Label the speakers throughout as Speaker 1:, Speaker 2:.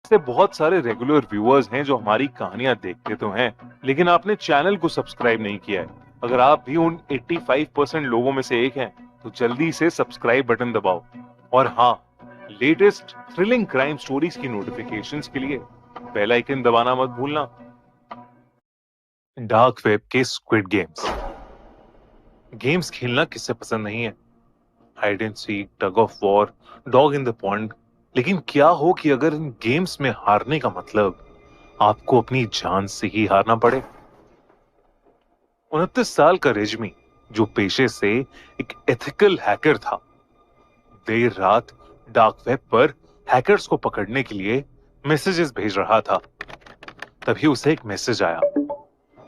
Speaker 1: से बहुत सारे रेगुलर व्यूअर्स हैं जो हमारी कहानियां देखते तो हैं, लेकिन आपने चैनल को सब्सक्राइब नहीं किया है। अगर आप भी उन 85% लोगों में से एक हैं, तो जल्दी से सब्सक्राइब बटन दबाओ। और हाँ, लेटेस्ट थ्रिलिंग क्राइम स्टोरीज की नोटिफिकेशंस के लिए बेल आइकन दबाना मत भूलना। डार्क वेब के स्क्विड गेम्स। गेम्स खेलना किससे पसंद नहीं है? Hide and seek, tug of war, dog in the pond. लेकिन क्या हो कि अगर इन गेम्स में हारने का मतलब आपको अपनी जान से ही हारना पड़े? 29 साल का रेजमी, जो पेशे से एक एथिकल हैकर था, देर रात डार्क वेब पर हैकर्स को पकड़ने के लिए मैसेजेस भेज रहा था। तभी उसे एक मैसेज आया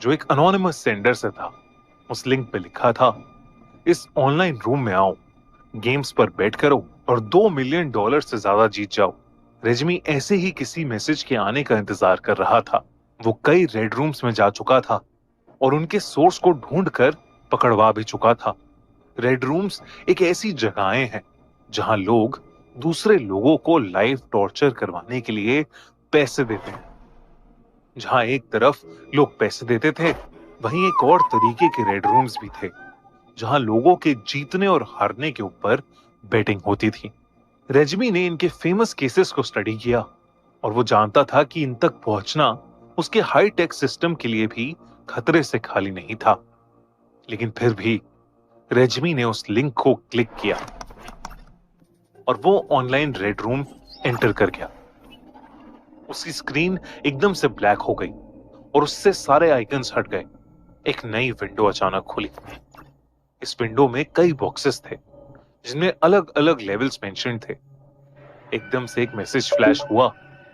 Speaker 1: जो एक अनोनिमस सेंडर से था। उस लिंक पे लिखा था, इस ऑनलाइन रूम में आओ, गेम्स पर बेट करो और $2 मिलियन से ज्यादा जीत जाओ। रेजमी ऐसे ही किसी मैसेज के आने का इंतजार कर रहा था। वो कई रेड रूम्स में जा चुका था और उनके सोर्स को ढूंढकर पकड़वा भी चुका था। रेड रूम्स एक ऐसी जगहें हैं जहां लोग दूसरे लोगों को लाइव टॉर्चर करवाने के लिए पैसे देते हैं। जहां एक तरफ लोग पैसे देते थे, वहीं एक और तरीके के रेड रूम्स भी थे जहां लोगों के जीतने और हारने के ऊपर बेटिंग होती थी। रेजमी ने इनके फेमस केसेस को स्टडी किया और वो जानता था कि इन तक पहुंचना उसके हाई टेक सिस्टम के लिए भी खतरे से खाली नहीं था। लेकिन फिर भी रेजमी ने उस लिंक को क्लिक किया और वो ऑनलाइन रेड रूम एंटर कर गया। उसकी स्क्रीन एकदम से ब्लैक हो गई और उससे सारे आइकन्स हट गए। एक नई विंडो अचानक खुली। इस विंडो में कई बॉक्सेस थे जिनमें अलग अलग लेवल्स मेंशन थे। एकदम से एक मैसेज फ्लैश हुआ,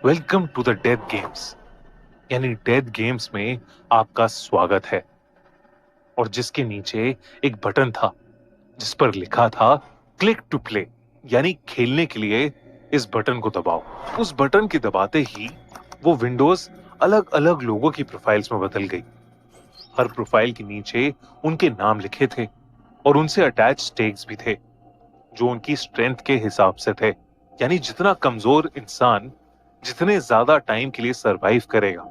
Speaker 1: welcome to the death games, यानी डेथ गेम्स में आपका स्वागत है। और जिसके नीचे एक बटन था जिस पर लिखा था क्लिक टू प्ले, यानी खेलने के लिए इस बटन को दबाओ। उस बटन के दबाते ही वो विंडोज अलग अलग लोगों की प्रोफाइल्स में बदल गई। हर प्रोफाइल के नीचे उनके नाम लिखे थे और उनसे अटैच स्टेक्स भी थे जो उनकी स्ट्रेंथ के हिसाब से थे। यानी जितना कमजोर इंसान जितने ज्यादा टाइम के लिए सरवाइव करेगा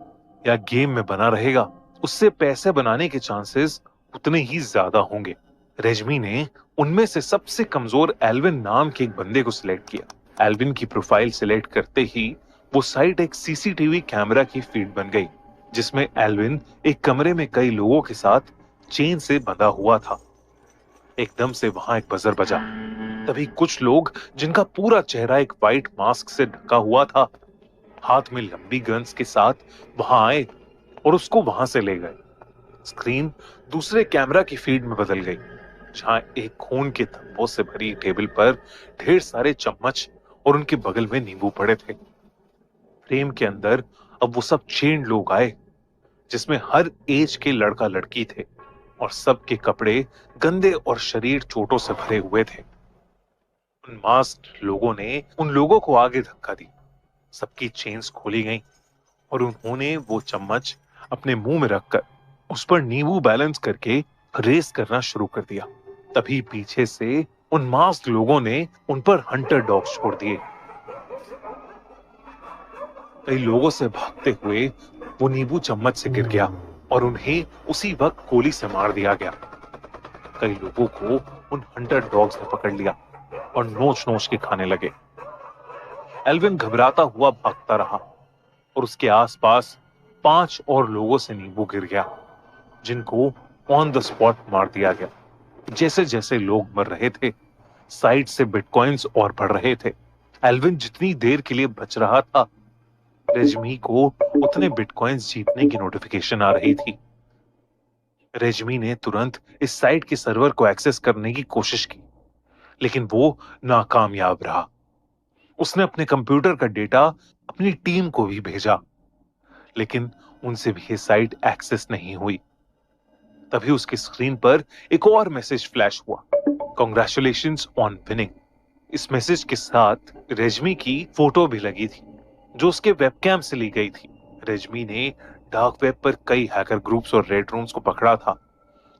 Speaker 1: या गेम में बना रहेगा, उससे पैसे बनाने के चांसेस उतने ही ज्यादा होंगे। रेजमी ने उनमें से सबसे कमजोर एल्विन नाम के एक बंदे को सिलेक्ट किया। एल्विन की प्रोफाइल सिलेक्ट करते ही वो साइट एक सीसीटीवी कैमरा की फीड बन गई जिसमें एल्विन एक कमरे में कई लोगों के साथ चेन से बंधा हुआ था। एकदम से वहां एक बजर बजा। तभी कुछ लोग जिनका पूरा चेहरा एक वाइट मास्क से ढका हुआ था, हाथ में लंबी गन्स के साथ वहां आए और उसको वहां से ले गए। स्क्रीन दूसरे कैमरा की फीड में बदल गई जहां एक खून के धब्बों से भरी टेबल पर ढेर सारे चम्मच और उनके बगल में नींबू पड़े थे। फ्रेम के अंदर अब वो सब चेन लोग आए जिसमें हर एज के लड़का लड़की थे और सबके कपड़े गंदे और शरीर चोटों से भरे हुए थे। उन मास्क्ड लोगों ने उन लोगों को आगे धक्का दी। सबकी चेन्स खोली गईं और उन्होंने वो चम्मच अपने मुंह में रखकर उस पर नींबू बैलेंस करके रेस करना शुरू कर दिया। तभी पीछे से उन मास्क लोगों ने उन पर हंटर डॉग छोड़ दिए। कई लोगों से भागते हुए वो नींबू चम्मच से गिर गया और उन्हें उसी वक्त गोली से मार दिया गया। कई लोगों को उन हंटर डॉग्स ने पकड़ लिया और नोच नोच के खाने लगे। एल्विन घबराता हुआ भागता रहा और उसके आसपास 5 और लोगों से नींबू गिर गया जिनको ऑन द स्पॉट मार दिया गया। जैसे जैसे लोग मर रहे थे, साइड से बिटकॉइंस और बढ़ रहे थे। एल्विन जितनी देर के लिए बच रहा था, रेजमी को उतने बिटकॉइंस जीतने की नोटिफिकेशन आ रही थी। रेजमी ने तुरंत इस साइट के सर्वर को एक्सेस करने की कोशिश की, लेकिन वो नाकामयाब रहा। उसने अपने कंप्यूटर का डेटा अपनी टीम को भी भेजा, लेकिन उनसे भी ये साइट एक्सेस नहीं हुई। तभी उसकी स्क्रीन पर एक और मैसेज फ्लैश हुआ, कॉन्ग्रेचुलेशंस ऑन विनिंग। इस मैसेज के साथ रेजमी की फोटो भी लगी थी जो उसके वेबकैम से ली गई थी। रेजमी ने डार्क वेब पर कई हैकर ग्रुप्स और रेड रूम्स को पकड़ा था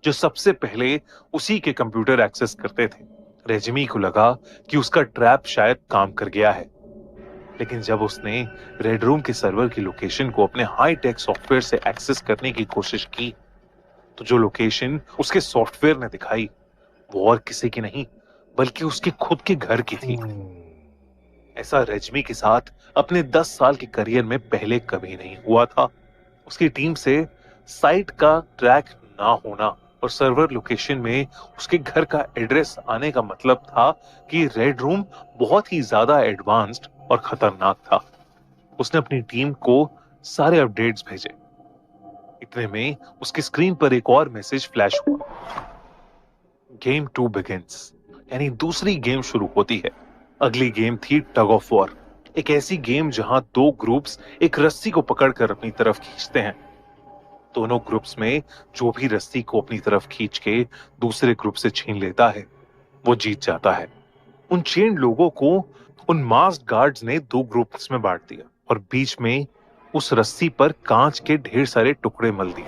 Speaker 1: जो सबसे पहले उसी के कंप्यूटर एक्सेस करते थे। रेजमी को लगा कि उसका ट्रैप शायद काम कर गया है। लेकिन जब उसने रेड रूम के सर्वर की लोकेशन को अपने हाई टेक सॉफ्टवेयर से एक्सेस करने की कोशिश की, तो जो लोकेशन उसके सॉफ्टवेयर ने दिखाई वो और किसी की नहीं बल्कि उसके खुद के घर की थी। ऐसा रजमी के साथ अपने 10 साल के करियर में पहले कभी नहीं हुआ था। उसकी टीम से साइट का ट्रैक ना होना और सर्वर लोकेशन में उसके घर का एड्रेस आने का मतलब था कि रेड रूम बहुत ही ज्यादा एडवांस्ड और खतरनाक था। उसने अपनी टीम को सारे अपडेट्स भेजे। इतने में उसकी स्क्रीन पर एक और मैसेज फ्लैश हुआ। गेम 2 बिगिंस, यानी दूसरी गेम शुरू होती है। अगली गेम थी टग ऑफ वॉर, एक ऐसी गेम जहां दो ग्रुप्स एक रस्सी को पकड़कर अपनी तरफ खींचते हैं। दोनों ग्रुप्स में जो भी रस्सी को अपनी तरफ खींच के दूसरे ग्रुप से छीन लेता है वो जीत जाता है। उन चेन लोगों को उन मास्क्ड गार्ड्स ने दो ग्रुप्स में बांट दिया और बीच में उस रस्सी पर कांच के ढेर सारे टुकड़े मल दिए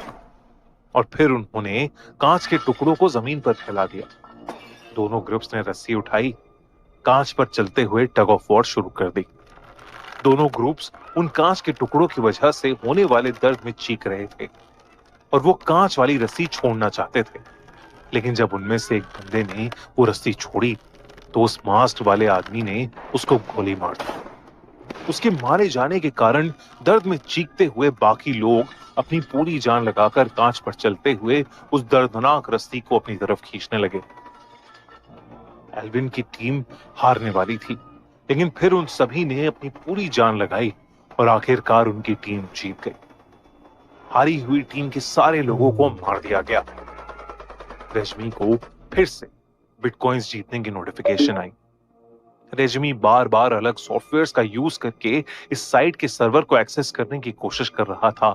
Speaker 1: और फिर उन्होंने कांच के टुकड़ों को जमीन पर फैला दिया। दोनों ग्रुप्स ने रस्सी उठाई, कांच पर चलते हुए टग ऑफ वॉर शुरू कर दी। दोनों ग्रुप्स उन कांच के टुकड़ों की वजह से होने वाले दर्द में चीख रहे थे और वो कांच वाली रस्सी छोड़ना चाहते थे। लेकिन जब उनमें से एक बंदे ने वो रस्सी छोड़ी तो उस मास्क वाले आदमी ने उसको गोली मार दी। उसके मारे जाने के कारण दर्द में चीखते हुए बाकी लोग अपनी पूरी जान लगाकर कांच पर चलते हुए उस दर्दनाक रस्सी को अपनी तरफ खींचने लगे। एल्विन की टीम हारने वाली थी, लेकिन फिर उन सभी ने अपनी पूरी जान लगाई और आखिरकार उनकी टीम जीत गई। हारी हुई टीम के सारे लोगों को मार दिया गया। रेजमी को फिर से बिटकॉइंस जीतने की नोटिफिकेशन आई। रेजमी बार बार अलग सॉफ्टवेयर्स का यूज करके इस साइट के सर्वर को एक्सेस करने की कोशिश कर रहा था,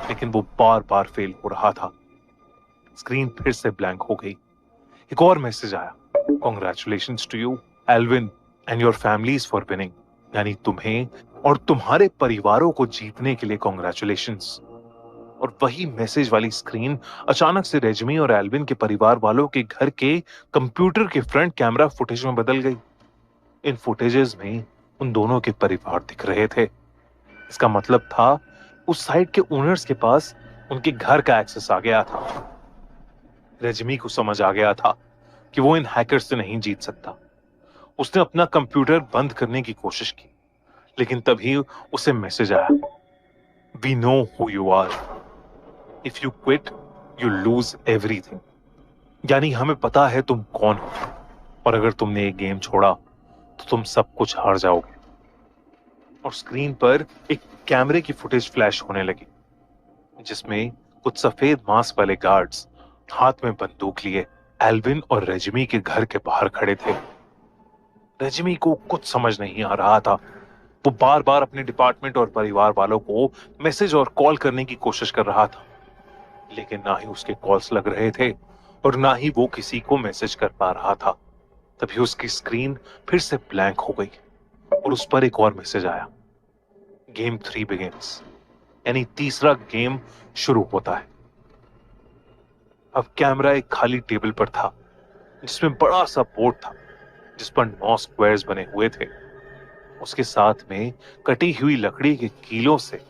Speaker 1: लेकिन वो बार बार फेल हो रहा था। स्क्रीन फिर से ब्लैंक हो गई। एक और मैसेज आया, congratulations to you Elvin and your families for winning, यानी तुम्हें और तुम्हारे परिवारों को जीतने के लिए कॉन्ग्रेचुलेशंस। और वही मैसेज वाली स्क्रीन अचानक से रेजमी और एल्विन के परिवार वालों के घर के कंप्यूटर के फ्रंट कैमरा फुटेज में बदल गई। इन फुटेजेस में उन दोनों के परिवार दिख रहे थे। इसका मतलब था उस साइट के ओनर्स के पास उनके घर का एक्सेस आ गया था। रेजमी को समझ आ गया था कि वो इन हैकर्स से नहीं जीत सकता। उसने अपना कंप्यूटर बंद करने की कोशिश की, लेकिन तभी उसे मैसेज आया, we know who you are, if you quit you lose everything, यानी हमें पता है तुम कौन हो और अगर तुमने ये गेम छोड़ा तो तुम सब कुछ हार जाओगे। और स्क्रीन पर एक कैमरे की फुटेज फ्लैश होने लगी, जिसमें कुछ सफेद मास्क वाले गार्ड्स हाथ में बंदूक लिए एल्विन और रेजमी के घर के बाहर खड़े थे। रेजमी को कुछ समझ नहीं आ रहा था। वो बार बार अपने डिपार्टमेंट और परिवार वालों को मैसेज और कॉल करने की कोशिश कर रहा था, लेकिन ना ही उसके कॉल्स लग रहे थे और ना ही वो किसी को मैसेज कर पा रहा था। तभी उसकी स्क्रीन फिर से ब्लैंक हो गई और उस पर एक और मैसेज आया, गेम 3 बिगिंस, यानी तीसरा गेम शुरू होता है। अब कैमरा एक खाली टेबल पर था, जिसमें बड़ा सा बोर्ड था जिस पर 9 स्क्वायर्स बने हुए थे। उसके साथ में कटी हुई लकड़ी के कीलों से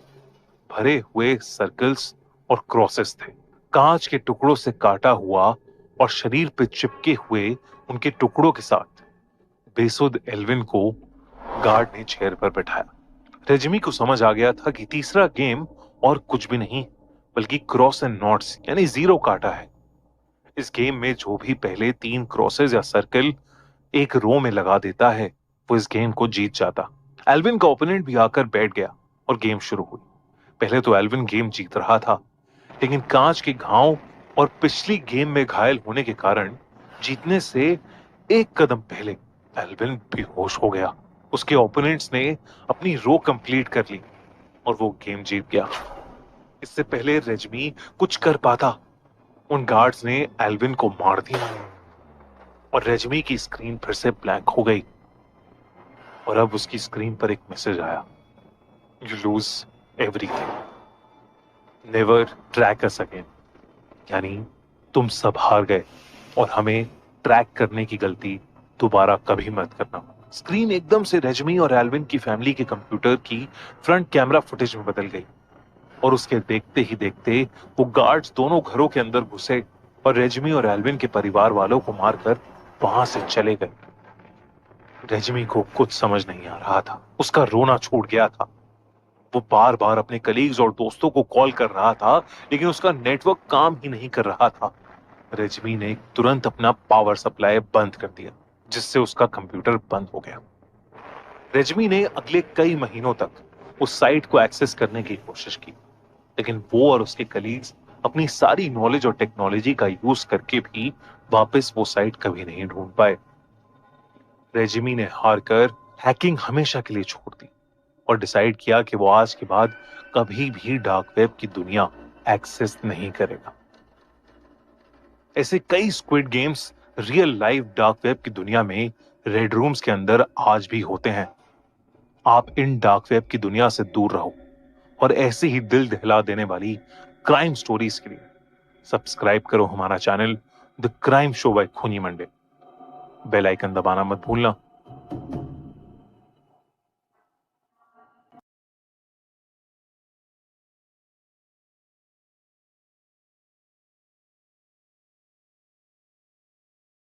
Speaker 1: भरे हुए सर्कल्स और क्रॉसेस थे। कांच के टुकड़ों से काटा हुआ और शरीर पे चिपके हुए उनके टुकड़ों के साथ बेसुध एल्विन को गार्ड ने चेयर पर बैठाया। रेजमी को समझ आ गया था कि तीसरा गेम और कुछ भी नहीं बल्कि क्रॉस एंड नॉट्स यानी जीरो काटा है। इस गेम में जो भी पहले 3 क्रॉसेस या सर्कल एक रो में लगा देता है वो इस गेम को जीत जाता। एल्विन का ओपोनेंट भी आकर बैठ गया और गेम शुरू हुई। पहले तो एल्विन गेम जीत रहा था, लेकिन कांच के घाव और पिछली गेम में घायल होने के कारण जीतने से एक कदम पहले एल्विन बेहोश हो गया। उसके ओपोनेंट्स ने अपनी रो कंप्लीट कर ली और वो गेम जीत गया। इससे पहले रेजमी कुछ कर पाता, उन गार्ड्स ने एल्विन को मार दिया और रेजमी की स्क्रीन फिर से ब्लैंक हो गई। और अब उसकी स्क्रीन पर एक मैसेज आया, you lose everything, never track us again, यानी तुम सब हार गए और हमें ट्रैक करने की गलती दोबारा कभी मत करना। स्क्रीन एकदम से रेजमी और एल्विन की फैमिली के कंप्यूटर की फ्रंट कैमरा फुटेज में बदल गई और उसके देखते ही देखते वो गार्ड्स दोनों घरों के अंदर घुसे और रेजमी और एल्विन के परिवार वालों को मारकर वहां से चले गए। रेजमी को कुछ समझ नहीं आ रहा था, उसका रोना छूट गया था। वो बार बार अपने कलीग्स और दोस्तों को कॉल कर रहा था, लेकिन उसका नेटवर्क काम ही नहीं कर रहा था। रेजमी ने तुरंत अपना पावर सप्लाई बंद कर दिया, जिससे उसका कंप्यूटर बंद हो गया। रेजमी ने अगले कई महीनों तक उस साइट को एक्सेस करने की कोशिश की, लेकिन वो और उसके कलीग्स अपनी सारी नॉलेज और टेक्नोलॉजी का यूज करके भी वापस वो साइट कभी नहीं ढूंढ पाए। रेजिमी ने हार कर हैकिंग हमेशा के लिए छोड़ दी और डिसाइड किया कि वो आज के बाद कभी भी डार्क वेब की दुनिया एक्सेस नहीं करेगा। ऐसे कई squid games real life dark web की दुनिया में रेड रूम्स के अंदर आज भी होते हैं। आप इन डार्क वेब की दुनिया से दूर रहो और ऐसे ही दिल दहला देने वाली क्राइम स्टोरीज के लिए सब्सक्राइब करो हमारा channel the crime show by खूनी मंडे। बेल आइकन दबाना मत भूलना।